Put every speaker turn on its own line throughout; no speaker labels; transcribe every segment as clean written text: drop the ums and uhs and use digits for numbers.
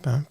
Bam.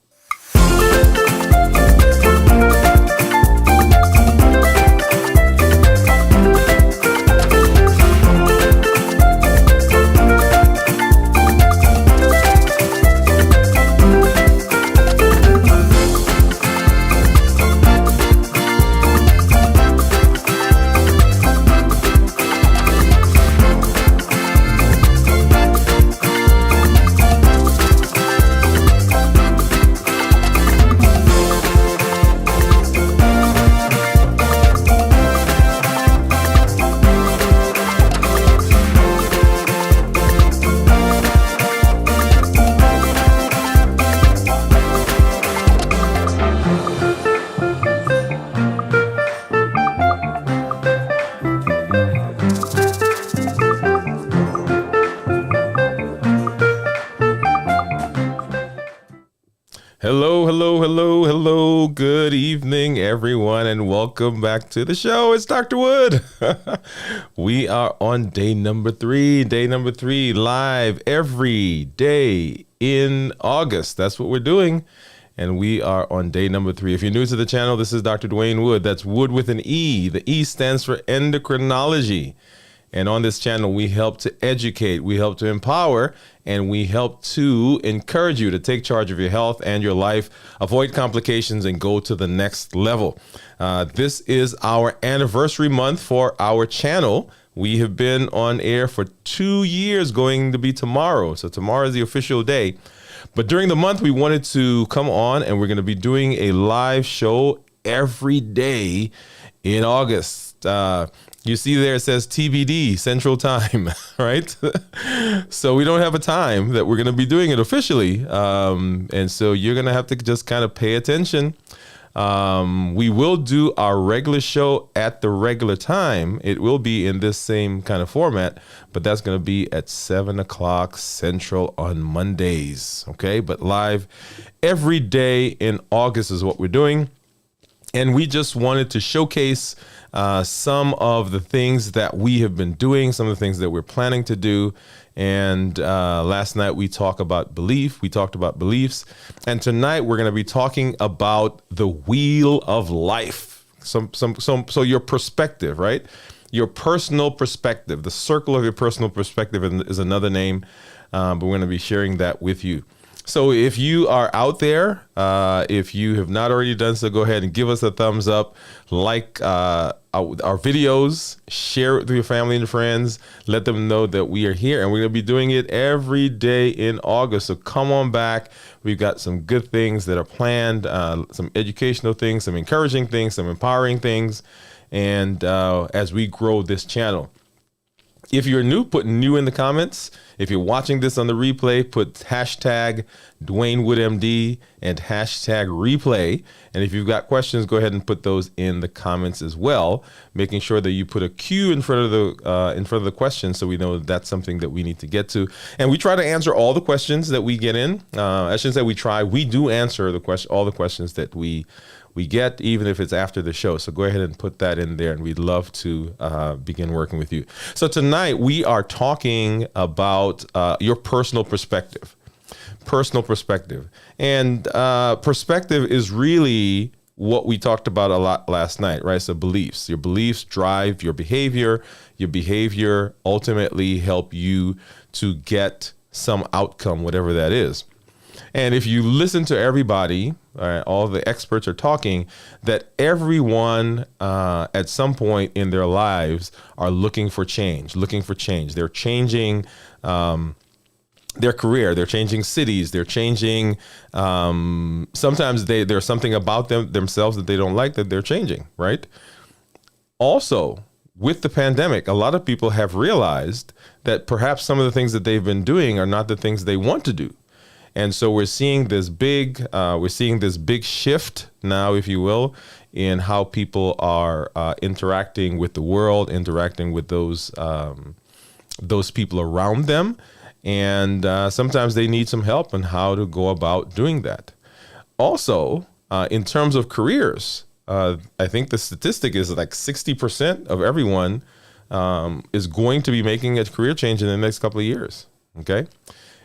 Hello. Good evening, everyone, and welcome back to the show. It's Dr. Wood. We are on day number three, live every day in August. That's what we're doing. And we are on day number 3. If you're new to the channel, this is Dr. Dwayne Wood. That's Wood with an E. The E stands for endocrinology. And on this channel, we help to educate, we help to empower, and we help to encourage you to take charge of your health and your life, avoid complications, and go to the next level. This is our anniversary month for our channel. We have been on air for 2 years, going to be tomorrow. So tomorrow is the official day. But during the month, we wanted to come on, and we're going to be doing a live show every day in August. You see there it says TBD, Central Time, right? So we don't have a time that we're going to be doing it officially. And so you're going to have to just kind of pay attention. We will do our regular show at the regular time. It will be in this same kind of format, but that's going to be at 7 o'clock Central on Mondays. Okay, but live every day in August is what we're doing. And we just wanted to showcase some of the things that we have been doing, some of the things that we're planning to do. And last night we talked about beliefs. And tonight we're going to be talking about the wheel of life. So your perspective, right? Your personal perspective, the circle of your personal perspective is another name, but we're going to be sharing that with you. So if you are out there, if you have not already done so, go ahead and give us a thumbs up, like our videos, share it with your family and friends, let them know that we are here, and we're going to be doing it every day in August. So come on back. We've got some good things that are planned, some educational things, some encouraging things, some empowering things, and as we grow this channel. If you're new, put new in the comments. If you're watching this on the replay, put hashtag DwayneWoodMD and hashtag replay. And if you've got questions, go ahead and put those in the comments as well, making sure that you put a Q in front of the question so we know that's something that we need to get to. And we try to answer all the questions that we get in. I shouldn't say we try. We do answer all the questions that we get, even if it's after the show. So go ahead and put that in there, and we'd love to begin working with you. So tonight we are talking about your personal perspective. And perspective is really what we talked about a lot last night, right? So beliefs. Your beliefs drive your behavior. Your behavior ultimately help you to get some outcome, whatever that is. And if you listen to everybody, all the experts are talking that everyone at some point in their lives are looking for change. They're changing their career. They're changing cities. They're changing. Sometimes there's something about themselves that they don't like that they're changing, right? Also, with the pandemic, a lot of people have realized that perhaps some of the things that they've been doing are not the things they want to do. And so we're seeing this big shift now, if you will, in how people are interacting with the world, interacting with those people around them. And sometimes they need some help on how to go about doing that. Also, in terms of careers, I think the statistic is like 60% of everyone is going to be making a career change in the next couple of years. Okay.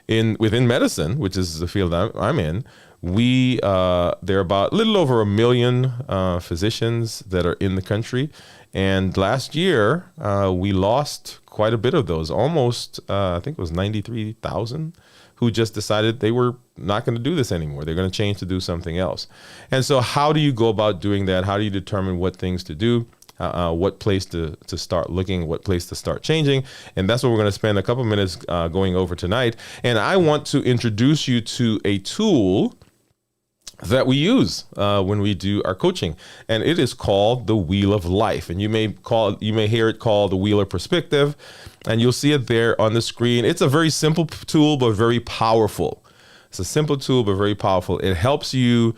Within medicine, which is the field I'm in, there are about a little over 1 million physicians that are in the country. And last year, we lost quite a bit of those, almost, I think it was 93,000 who just decided they were not going to do this anymore. They're going to change to do something else. And so how do you go about doing that? How do you determine what things to do? What place to start looking, what place to start changing. And that's what we're going to spend a couple minutes going over tonight. And I want to introduce you to a tool that we use when we do our coaching, and it is called the Wheel of Life. And you may hear it called the Wheel of Perspective, and you'll see it there on the screen. It's a very simple tool, but very powerful. It's a simple tool, but very powerful. It helps you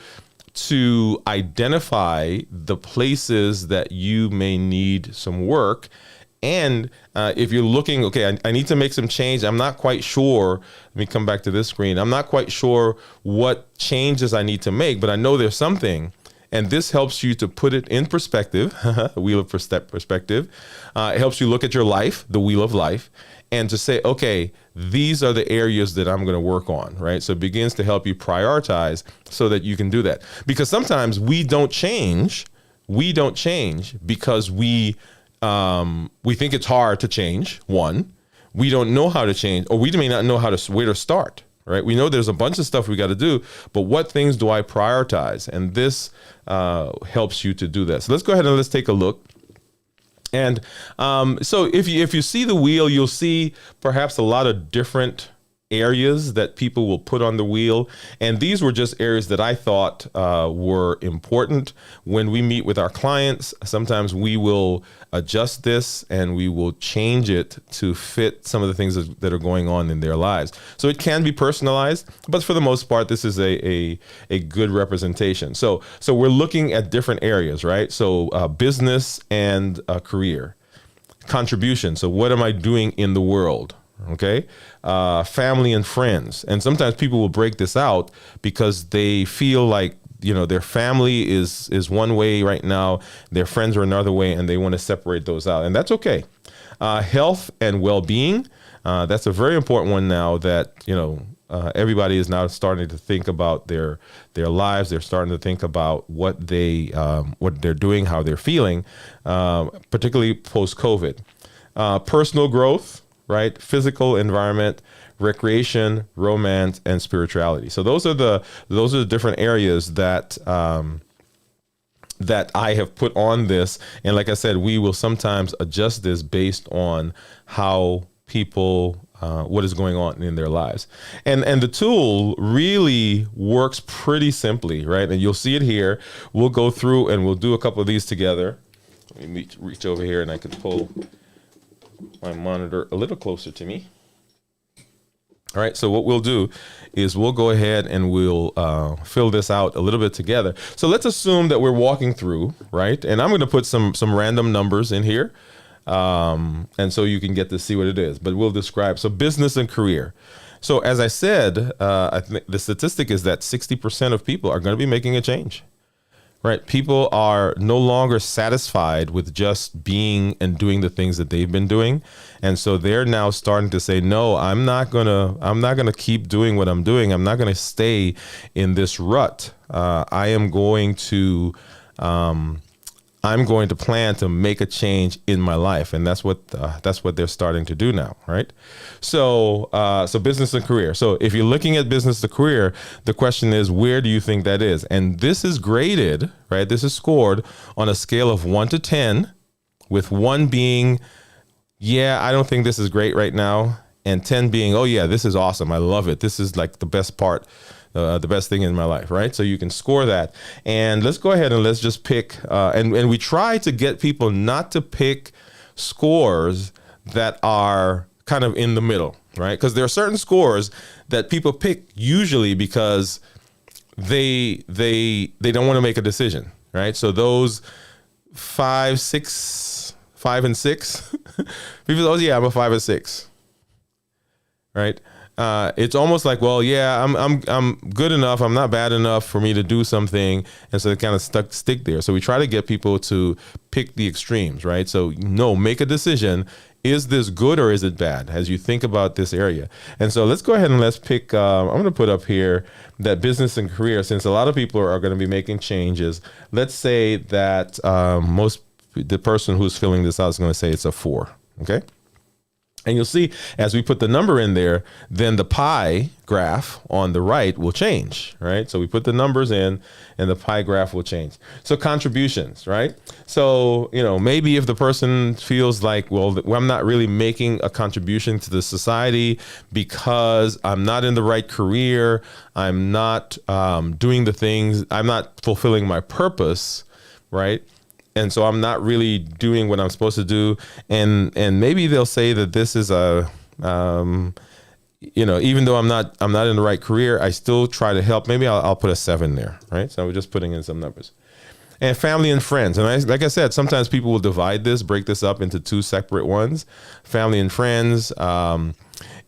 to identify the places that you may need some work. And if you're looking, okay, I need to make some change. I'm not quite sure. Let me come back to this screen. I'm not quite sure what changes I need to make, but I know there's something. And this helps you to put it in perspective, the Wheel of Perspective. It helps you look at your life, the Wheel of Life, and to say, okay, these are the areas that I'm going to work on, right? So it begins to help you prioritize so that you can do that. Because sometimes we don't change because we think it's hard to change. One, we don't know how to change, or we may not know where to start, right? We know there's a bunch of stuff we got to do, but what things do I prioritize? And this helps you to do that. So let's go ahead and let's take a look. And so if you see the wheel, you'll see perhaps a lot of different areas that people will put on the wheel. And these were just areas that I thought were important. When we meet with our clients, sometimes we will adjust this and we will change it to fit some of the things that are going on in their lives. So it can be personalized, but for the most part, this is a good representation. So we're looking at different areas, right? So business and career. Contribution. So what am I doing in the world? Okay. Family and friends. And sometimes people will break this out because they feel like, their family is one way right now, their friends are another way, and they want to separate those out. And that's okay. Health and well-being. That's a very important one now that, everybody is now starting to think about their lives. They're starting to think about what they're doing, how they're feeling, particularly post-COVID. Personal growth. Right? Physical environment, recreation, romance, and spirituality. So those are the different areas that that I have put on this. And like I said, we will sometimes adjust this based on how people, what is going on in their lives. And the tool really works pretty simply, right? And you'll see it here. We'll go through and we'll do a couple of these together. Let me reach over here and I can pull my monitor a little closer to me. All right, so what we'll do is we'll go ahead and we'll fill this out a little bit together. So let's assume that we're walking through, right? And I'm going to put some random numbers in here, and so you can get to see what it is. But we'll describe, so business and career. So as I said, I think the statistic is that 60% of people are going to be making a change. Right. People are no longer satisfied with just being and doing the things that they've been doing. And so they're now starting to say, no, I'm not going to keep doing what I'm doing. I'm not going to stay in this rut. I'm going to plan to make a change in my life. And that's what they're starting to do now. Right. So business and career. So if you're looking at business to career, the question is, where do you think that is? And this is graded, right? This is scored on a scale of 1 to 10, with 1 being, yeah, I don't think this is great right now. And 10 being, oh yeah, this is awesome. I love it. This is like the best part. The best thing in my life, right? So you can score that. And let's go ahead and let's just pick, and we try to get people not to pick scores that are kind of in the middle, right? Because there are certain scores that people pick usually because they don't want to make a decision, right? So those 5 and 6, people say, oh yeah, I'm a 5 and 6, right? It's almost like, well, yeah, I'm good enough. I'm not bad enough for me to do something. And so they kind of stick there. So we try to get people to pick the extremes, right? So no, make a decision is this good or is it bad as you think about this area? And so let's go ahead and let's pick, I'm going to put up here that business and career, since a lot of people are going to be making changes. Let's say that the person who's filling this out is going to say it's a 4. Okay. And you'll see as we put the number in there, then the pie graph on the right will change, right? So we put the numbers in and the pie graph will change. So contributions, right? So, maybe if the person feels like, well, I'm not really making a contribution to the society because I'm not in the right career, I'm not doing the things, I'm not fulfilling my purpose, right? And so I'm not really doing what I'm supposed to do. And maybe they'll say that this is even though I'm not in the right career, I still try to help. Maybe I'll put a 7 there, right? So we're just putting in some numbers. And family and friends. And like I said, sometimes people will break this up into 2 separate ones, family and friends. And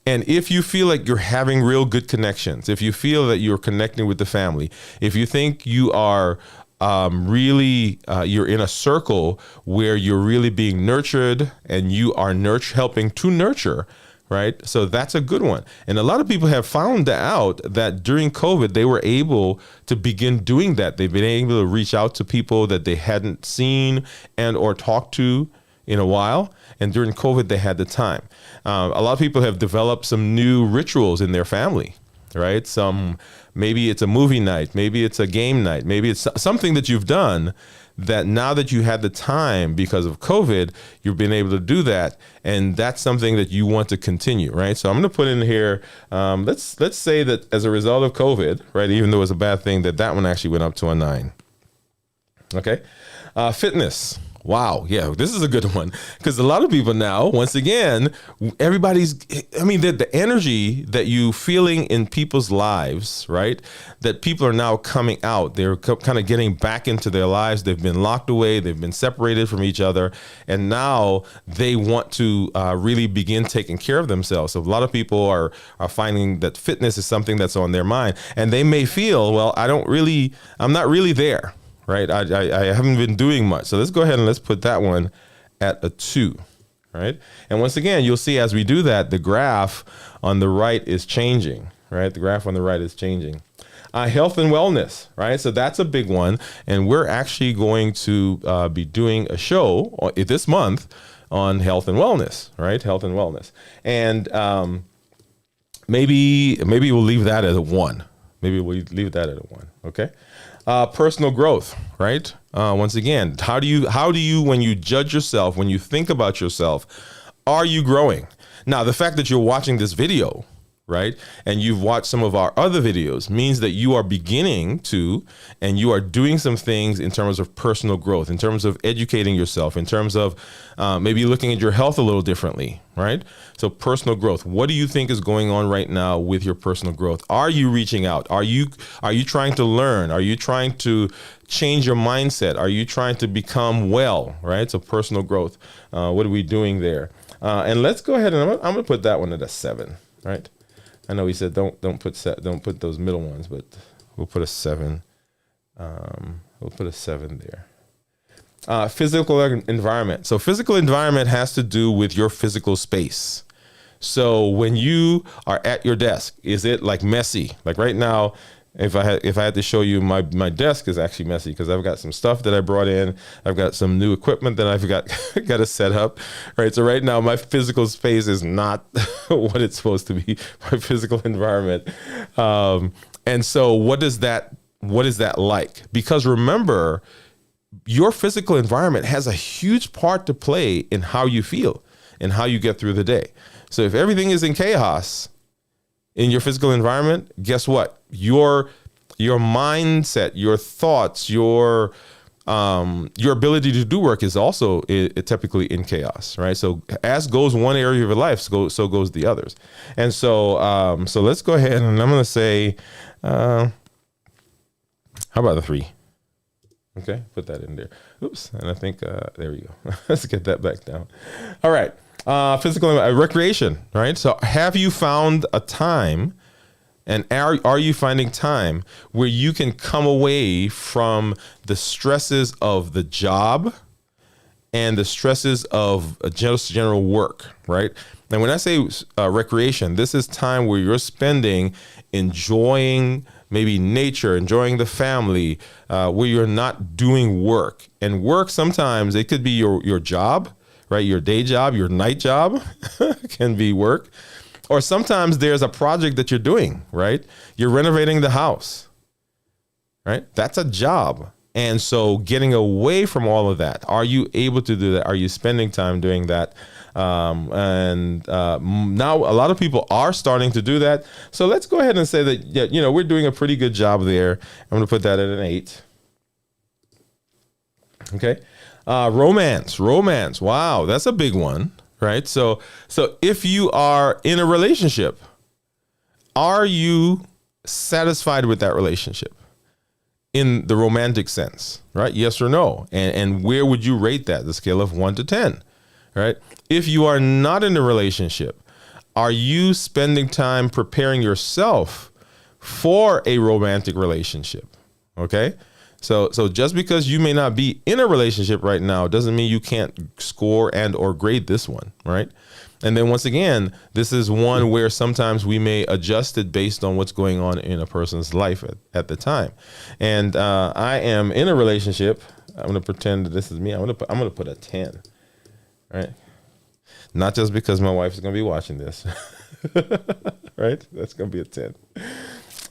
if you feel like you're having real good connections, if you feel that you're connecting with the family, if you think you are you're in a circle where you're really being nurtured and you are helping to nurture, right? So that's a good one. And a lot of people have found out that during COVID, they were able to begin doing that. They've been able to reach out to people that they hadn't seen and or talked to in a while. And during COVID, they had the time. A lot of people have developed some new rituals in their family, right? Maybe it's a movie night, maybe it's a game night, maybe it's something that you've done that now that you had the time because of COVID, you've been able to do that. And that's something that you want to continue, right? So I'm going to put in here, let's say that as a result of COVID, right, even though it's a bad thing, that one actually went up to a 9. Okay. Fitness. Wow. Yeah, this is a good one because a lot of people now, once again, the energy that you feeling in people's lives, right? That people are now coming out. They're kind of getting back into their lives. They've been locked away. They've been separated from each other. And now they want to really begin taking care of themselves. So a lot of people are finding that fitness is something that's on their mind. And they may feel, well, I'm not really there. Right. I haven't been doing much. So let's go ahead and let's put that one at a 2. Right. And once again, you'll see as we do that, the graph on the right is changing. Right. The graph on the right is changing. Health and wellness. Right. So that's a big one. And we're actually going to be doing a show this month on health and wellness. Right. Health and wellness. And maybe we'll leave that at a 1. Maybe we'll leave that at a 1. OK. Personal growth, right? Once again, how do you, when you judge yourself, when you think about yourself, are you growing? Now, the fact that you're watching this video, right, and you've watched some of our other videos means that you are beginning to, and you are doing some things in terms of personal growth, in terms of educating yourself, in terms of maybe looking at your health a little differently, right? So personal growth. What do you think is going on right now with your personal growth? Are you reaching out? Are you trying to learn? Are you trying to change your mindset? Are you trying to become well, right? So personal growth. What are we doing there? And let's go ahead and I'm going to put that one at a 7, right? I know we said don't put those middle ones, but we'll put a 7. We'll put a 7 there. Physical environment. So physical environment has to do with your physical space. So when you are at your desk, is it like messy? Like right now, if I had to show you, my desk is actually messy because I've got some stuff that I brought in. I've got some new equipment that I've got to set up. Right. So right now my physical space is not what it's supposed to be, my physical environment. And so what is that like? Because remember, your physical environment has a huge part to play in how you feel and how you get through the day. So if everything is in chaos in your physical environment, guess what? Your mindset, your thoughts, your ability to do work is also typically in chaos, right? So as goes one area of your life, so goes the others. And so let's go ahead and I'm going to say, how about the 3? Okay, put that in there. Oops, and I think there we go. Let's get that back down. All right. Physical recreation, right? So have you found a time, and are you finding time where you can come away from the stresses of the job and the stresses of just general work, right? And when I say recreation, this is time where you're spending enjoying maybe nature, enjoying the family, where you're not doing work. And work sometimes, it could be your job, right? Your day job, your night job can be work. Or sometimes there's a project that you're doing, right? You're renovating the house, right? That's a job. And so getting away from all of that, are you able to do that? Are you spending time doing that? Now a lot of people are starting to do that. So let's go ahead and say that, yeah, we're doing a pretty good job there. I'm going to put that at an 8. Okay. Romance. Wow. That's a big one, right? So if you are in a relationship, are you satisfied with that relationship? In the romantic sense, right? Yes or no? And where would you rate that? The scale of 1 to 10, right? If you are not in a relationship, are you spending time preparing yourself for a romantic relationship? Okay. So just because you may not be in a relationship right now doesn't mean you can't score and or grade this one, right? And then once again, this is one where sometimes we may adjust it based on what's going on in a person's life at the time. And I am in a relationship. I'm going to pretend that this is me. I'm going to put a 10, right? Not just because my wife is going to be watching this, right? That's going to be a 10.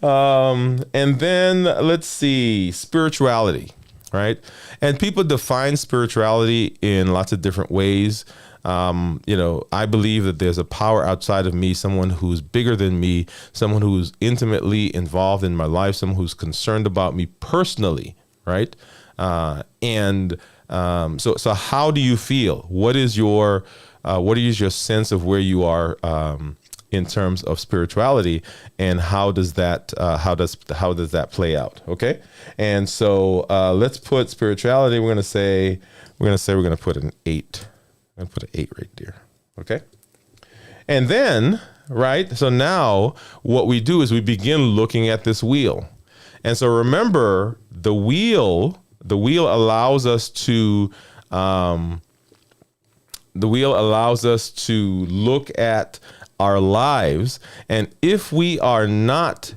And then let's see, spirituality, right? And people define spirituality in lots of different ways. I believe that there's a power outside of me, someone who's bigger than me, someone who's intimately involved in my life, someone who's concerned about me personally, right? So how do you feel? What is your sense of where you are in terms of spirituality, and how does that play out? Okay, and so let's put spirituality. We're gonna put an 8. I'm going to put an 8 right there. Okay. And then, right. So now what we do is we begin looking at this wheel. And so remember, the wheel allows us to, look at our lives. And if we are not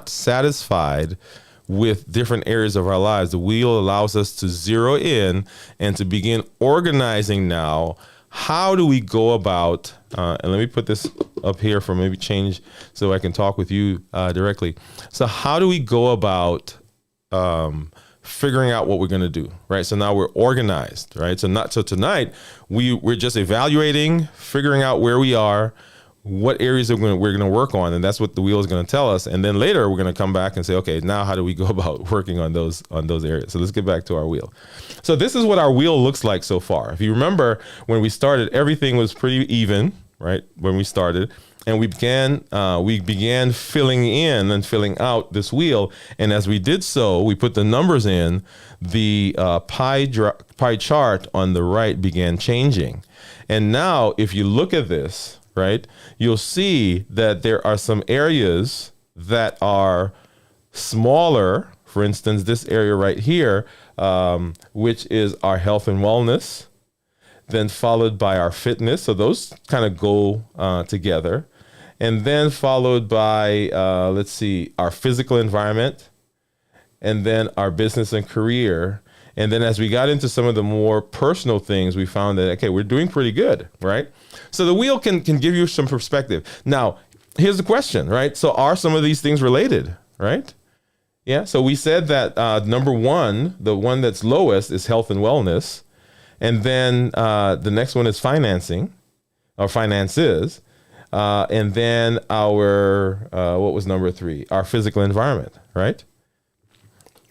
satisfied with different areas of our lives, the wheel allows us to zero in and to begin organizing now. How do we go about, and let me put this up here for maybe change so I can talk with you directly. So how do we go about figuring out what we're going to do, right? So now we're organized, right? So tonight we're just evaluating, figuring out where we are, what areas we're going to work on, and that's what the wheel is going to tell us. And then later we're going to come back and say, okay, now how do we go about working on those areas? So let's get back to our wheel. So this is what our wheel looks like so far. If you remember, when we started, everything was pretty even, right? When we started, and we began filling in and filling out this wheel. And as we did so, we put the numbers in. The pie chart on the right began changing. And now, if you look at this, right, you'll see that there are some areas that are smaller. For instance, this area right here, which is our health and wellness, then followed by our fitness. So those kind of go together. And then followed by, our physical environment, and then our business and career. And then as we got into some of the more personal things, we found that, okay, we're doing pretty good, right? So the wheel can give you some perspective. Now, here's the question, right? So are some of these things related, right? Yeah. So we said that number one, the one that's lowest, is health and wellness. And then the next one is financing, or finances. And then what was number 3? Our physical environment, right?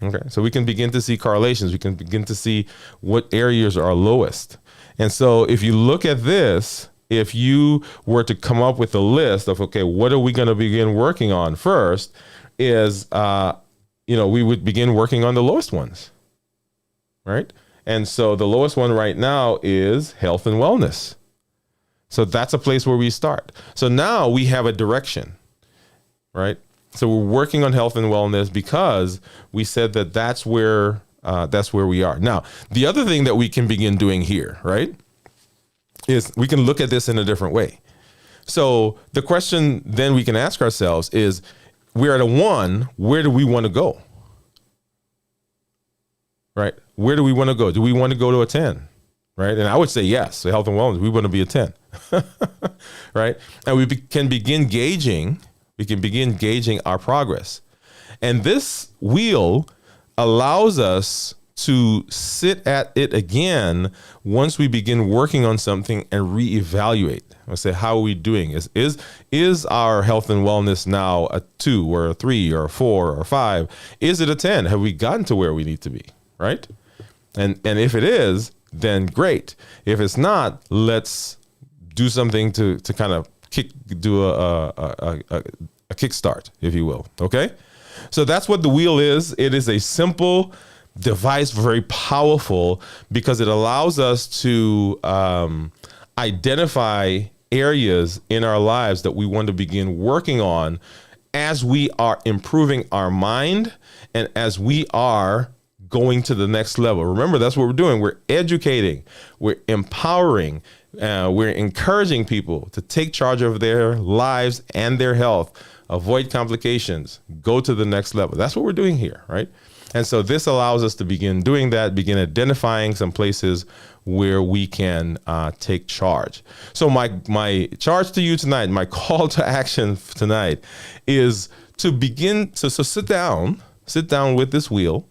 Okay, so we can begin to see correlations. We can begin to see what areas are lowest. And so if you look at this, if you were to come up with a list of, okay, what are we going to begin working on first, is, we would begin working on the lowest ones, right? And so the lowest one right now is health and wellness. So that's a place where we start. So now we have a direction, right? So we're working on health and wellness because we said that that's where that's where we are. Now, the other thing that we can begin doing here, right, is we can look at this in a different way. So the question then we can ask ourselves is, we're at a 1, where do we want to go? Right? Where do we want to go? Do we want to go to a 10? Right? And I would say yes. So health and wellness, we want to be a 10. Right? And we can begin gauging our progress. And this wheel allows us to sit at it again once we begin working on something and reevaluate. I say, how are we doing? Is our health and wellness now a 2 or a 3 or a 4 or a 5? Is it a 10? Have we gotten to where we need to be? Right? And if it is, then great. If it's not, let's do something to kind of do a kickstart, if you will. Okay? So that's what the wheel is. It is a simple device, very powerful, because it allows us to identify areas in our lives that we want to begin working on as we are improving our mind and as we are going to the next level. Remember, that's what we're doing. We're educating, we're empowering, we're encouraging people to take charge of their lives and their health, avoid complications, go to the next level. That's what we're doing here, right? And so this allows us to begin doing that, begin identifying some places where we can take charge. So my charge to you tonight, my call to action tonight is to begin to sit down with this wheel,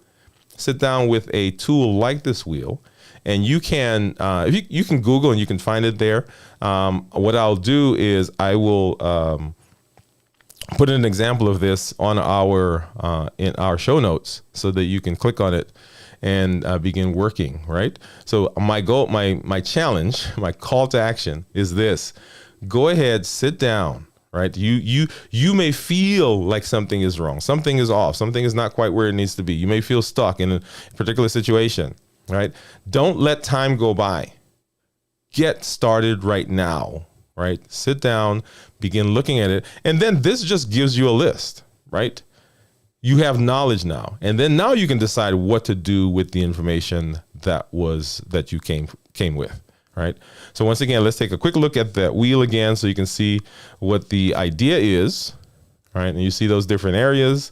sit down with a tool like this wheel, and you can you can Google and you can find it there. What I'll do is I will put an example of this on in our show notes so that you can click on it and begin working, right? So my goal, my challenge, my call to action is this: go ahead, sit down, right? You may feel like something is wrong, something is off, something is not quite where it needs to be. You may feel stuck in a particular situation, right? Don't let time go by. Get started right now, right? Sit down, begin looking at it. And then this just gives you a list, right? You have knowledge now. And then now you can decide what to do with the information that you came with, right? So once again, let's take a quick look at that wheel again so you can see what the idea is, right? And you see those different areas,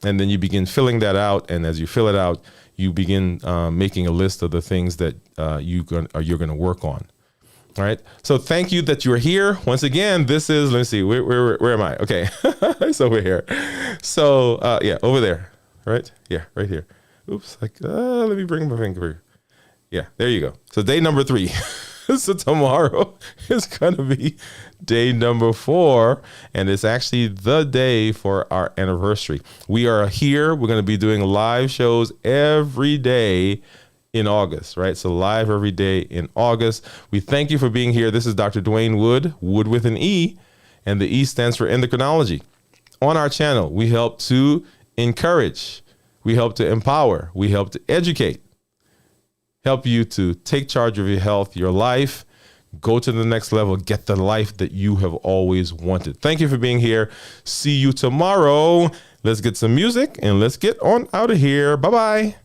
and then you begin filling that out. And as you fill it out, you begin making a list of the things that you're going to work on. All right. So thank you that you're here. Once again, this is, let me see, where am I? Okay. So we're here. So yeah, over there, right? Yeah, right here. Oops. Let me bring my finger. Yeah, there you go. So day number 3. So tomorrow is going to be day number 4, and it's actually the day for our anniversary. We are here. We're going to be doing live shows every day in August, right? So live every day in August. We thank you for being here. This is Dr. Dwayne Wood, Wood with an E, and the E stands for endocrinology. On our channel, we help to encourage, we help to empower, we help to educate, help you to take charge of your health, your life, go to the next level, get the life that you have always wanted. Thank you for being here. See you tomorrow. Let's get some music and let's get on out of here. Bye-bye.